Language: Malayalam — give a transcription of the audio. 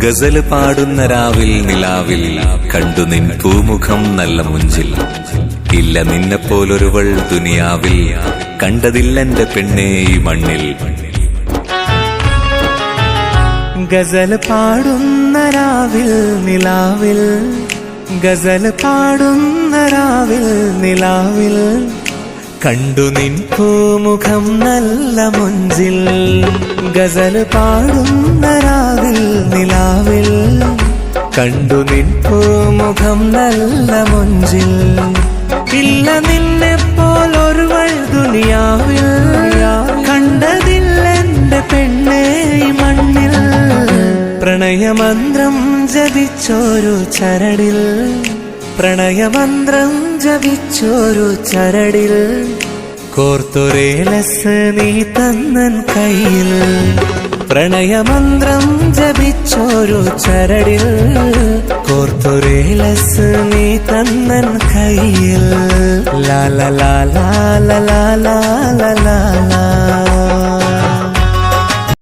ഗസൽ പാടുന്ന രാവിൽ നിലാവിൽ കണ്ടു നിൻ പൂമുഖം നല്ല മുഞ്ചിൽ. ഇല്ല നിന്നെപ്പോലൊരുവൾ ദുനിയാവിൽ കണ്ടതില്ലെന്റെ പെണ്ണേ ഈ മണ്ണിൽ. ഗസൽ പാടുന്ന രാവിൽ നിലാവിൽ, ഗസൽ പാടുന്ന രാവിൽ നിലാവിൽ കണ്ടു നിൻ പൂമുഖം നല്ല മുഞ്ചിൽ. ഗസൽ പാടുന്ന രാവിൽ നിലാവിൽ കണ്ടു നിൻ പൂമുഖം നല്ല മുഞ്ചിൽ. ഇല്ല നിന്നെപ്പോലൊരുവൾ ദുനിയാവിൽ കണ്ടതില്ലെന്റെ പെണ്ണേ ഈ മണ്ണിൽ. പ്രണയമന്ത്രം ജപിച്ചോരു ചരടിൽ, പ്രണയമന്ത്രം ജപിച്ചോരു ചരടിൽ കോർത്തൊരേലസ് നീ തന്നൻ കയ്യിൽ. പ്രണയമന്ത്രം ജപിച്ചോരു ചരടിൽ കോർത്തൊരേലസ് നീ തന്നൻ കയ്യിൽ. ലാ ലാ ലാ ലാ ലാ ലാ ലാ ലാ.